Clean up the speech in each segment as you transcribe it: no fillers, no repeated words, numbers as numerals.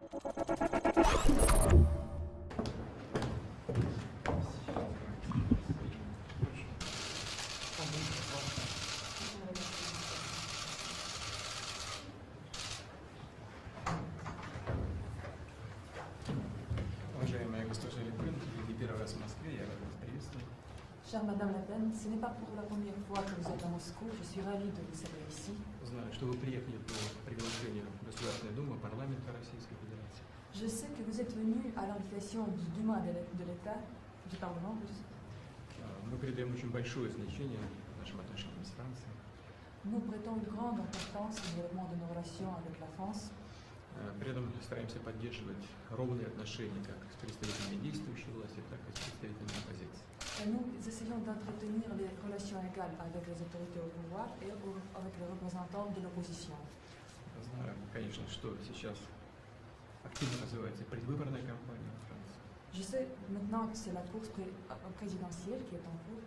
Уважаемая госпожа Le Pen, не первый раз в Москве, я рад вас приветствовать. Chère Madame Le Pen, ce n'est pas pour la première fois que vous êtes à Moscou. Je suis ravie de vous saluer ici. Знаю, что вы приехали по приглашению Государственной Думы парламента Российской Федерации. Je sais que vous êtes venu à l'invitation du Duma de l'État, du Parlement. Мы придаем очень большое значение нашим отношениям с Францией. Nous prêtons une grande importance au développement de nos relations avec la France. При этом стараемся поддерживать ровные отношения как с представителями действующей власти, так и с представителями оппозиции. Et nous essayons d'entretenir les relations égales avec les autorités au pouvoir et avec les représentants de l'opposition. Знаю, конечно, что сейчас активно развивается предвыборная кампания в Франции. Je sais maintenant que c'est la course présidentielle qui est en cours.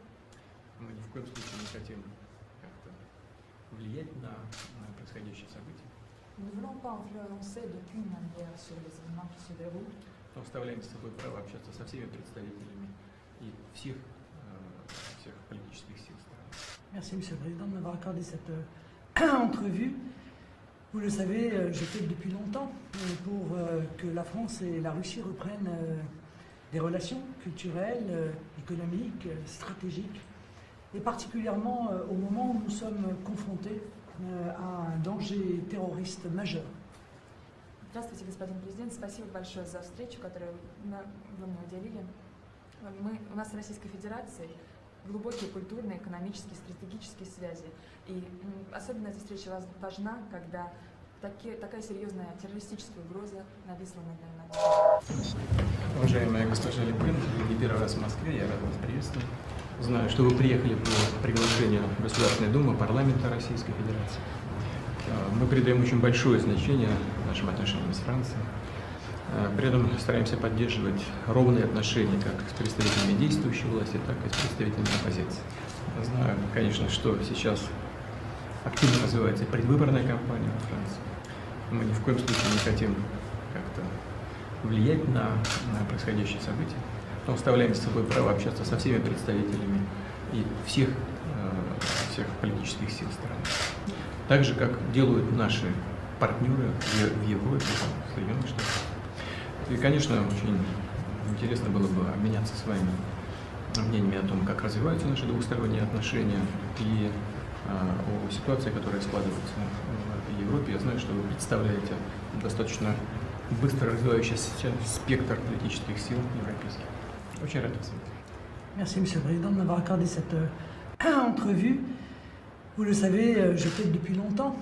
Мы ни в коем случае не хотим как-то влиять на происходящие события. Nous ne voulons pas influencer d'aucune manière sur les événements qui se déroulent. Но оставляем за собой право общаться со всеми представителями и всех политических сил страны. Merci Monsieur le Président de m'avoir accordé cette entrevue. Vous le savez, je plaide depuis longtemps pour que la France et la Russie reprennent des relations culturelles, économiques, stratégiques, et particulièrement au moment où nous sommes confrontés à un danger terroriste majeur. Здравствуйте, господин президент. Спасибо большое за встречу, которую вы мне уделили. У нас с Российской Федерацией глубокие культурные, экономические, стратегические связи. И особенно эта встреча важна, когда такая серьезная террористическая угроза нависла над нами. Уважаемая госпожа Le Pen, не первый раз в Москве, я рад вас приветствовать. Знаю, что вы приехали по приглашению Государственной Думы парламента Российской Федерации. Мы придаем очень большое значение нашим отношениям с Францией. При этом стараемся поддерживать ровные отношения как с представителями действующей власти, так и с представителями оппозиции. Знаю, конечно, что сейчас активно развивается предвыборная кампания во Франции. Мы ни в коем случае не хотим как-то влиять на происходящие события, но оставляем за собой право общаться со всеми представителями и всех политических сил страны. Так же, как делают наши партнеры в Европе, в Соединенных Штатах. И, конечно, очень интересно было бы обменяться с вами мнениями о том, как развиваются наши двусторонние отношения и о ситуации, которая складывается в Европе. Я знаю, что вы представляете достаточно быстро развивающийся спектр политических сил европейских. Очень рад вас видеть. Merci Monsieur le Président de m'avoir accordé cette entrevue. Vous le savez, je plaide depuis longtemps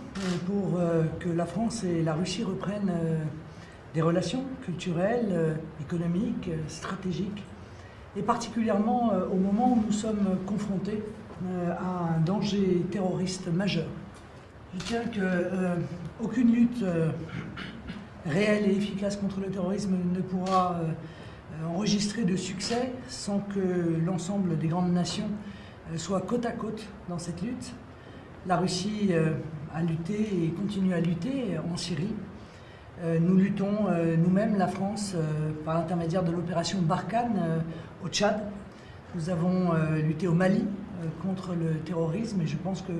pour que la France et la Russie reprennent des relations culturelles, économiques, stratégiques, et particulièrement au moment où nous sommes confrontés à un danger terroriste majeur. Je tiens qu'aucune lutte réelle et efficace contre le terrorisme ne pourra enregistrer de succès sans que l'ensemble des grandes nations soient côte à côte dans cette lutte. La Russie a lutté et continue à lutter en Syrie. Nous luttons nous-mêmes, la France, par l'intermédiaire de l'opération Barkhane au Tchad. Nous avons lutté au Mali contre le terrorisme et je pense que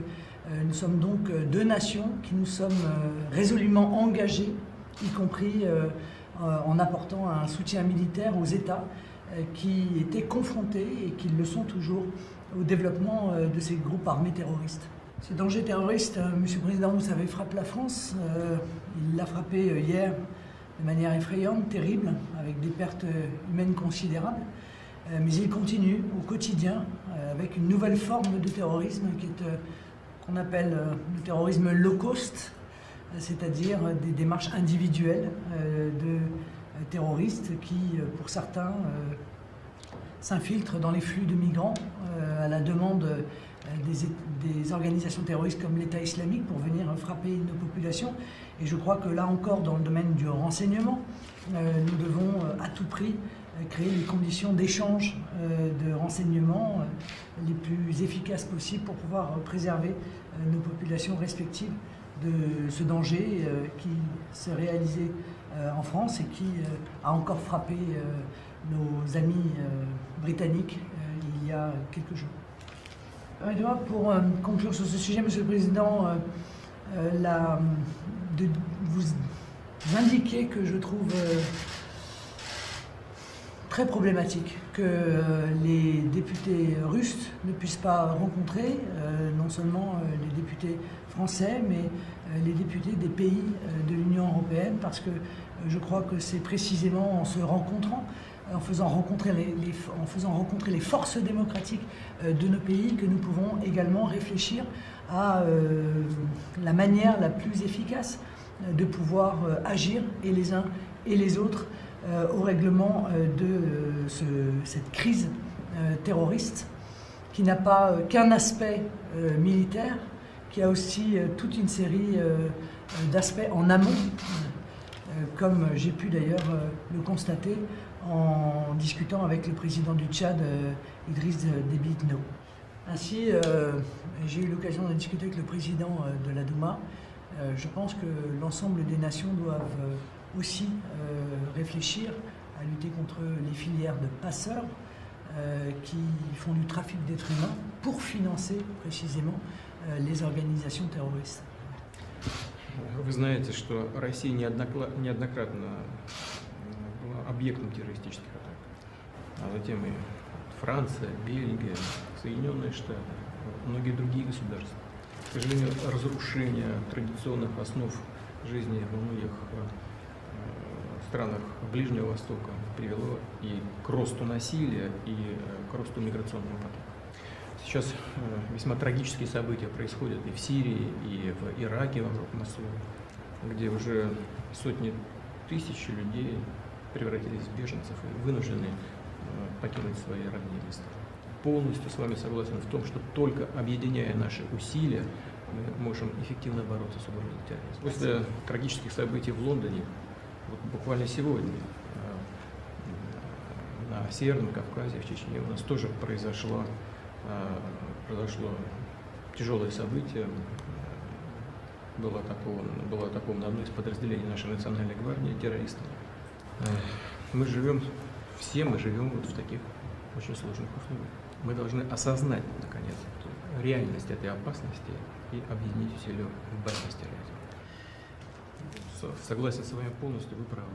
nous sommes donc deux nations qui nous sommes résolument engagées, y compris en apportant un soutien militaire aux États qui étaient confrontés et qui le sont toujours au développement de ces groupes armés terroristes. Ce danger terroriste, Monsieur le Président, vous savez, frappe la France. Il l'a frappé hier de manière effrayante, terrible, avec des pertes humaines considérables. Mais il continue au quotidien avec une nouvelle forme de terrorisme qui est qu'on appelle le terrorisme low cost, c'est-à-dire des démarches individuelles de terroristes qui, pour certains, s'infiltrent dans les flux de migrants à la demande des organisations terroristes comme l'État islamique pour venir frapper nos populations. Et je crois que là encore, dans le domaine du renseignement, nous devons à tout prix créer les conditions d'échange de renseignements les plus efficaces possibles pour pouvoir préserver nos populations respectives de ce danger qui s'est réalisé en France et qui a encore frappé nos amis britanniques il y a quelques jours. Permettez-moi, pour conclure sur ce sujet, Monsieur le Président, de vous indiquer que je trouve très problématique que les députés russes ne puissent pas rencontrer non seulement les députés français, mais les députés des pays de l'Union européenne, parce que je crois que c'est précisément en se rencontrant, en faisant rencontrer les forces démocratiques de nos pays que nous pouvons également réfléchir à la manière la plus efficace de pouvoir agir, et les uns et les autres, au règlement de cette crise terroriste qui n'a pas qu'un aspect militaire, qui a aussi toute une série d'aspects en amont, comme j'ai pu d'ailleurs le constater en discutant avec le président du Tchad, Idriss Déby Itno. Ainsi, j'ai eu l'occasion de discuter avec le président de la Douma. Je pense que l'ensemble des nations doivent aussi réfléchir à lutter contre les filières de passeurs qui font du trafic d'êtres humains pour financer précisément les organisations terroristes. Вы знаете, что Россия неоднократно была объектом террористических атак, а затем и Франция, Бельгия, Соединенные Штаты, многие другие государства. К сожалению, разрушение традиционных основ жизни во многих странах Ближнего Востока привело и к росту насилия, и к росту миграционного потока. Сейчас весьма трагические события происходят и в Сирии, и в Ираке, вокруг Мосула, где уже сотни тысяч людей превратились в беженцев и вынуждены покинуть свои родные места. Полностью с вами согласен в том, что только объединяя наши усилия, мы можем эффективно бороться с угрозой терроризма. После трагических событий в Лондоне, вот буквально сегодня, на Северном Кавказе, в Чечне, у нас тоже произошло тяжелое событие. Было атаковано одно из подразделений нашей национальной гвардии террористами. Мы живем вот в таких очень сложных условиях. Мы должны осознать, наконец, реальность этой опасности и объединить усилия в борьбе с терроризмом. Согласен с вами полностью, вы правы.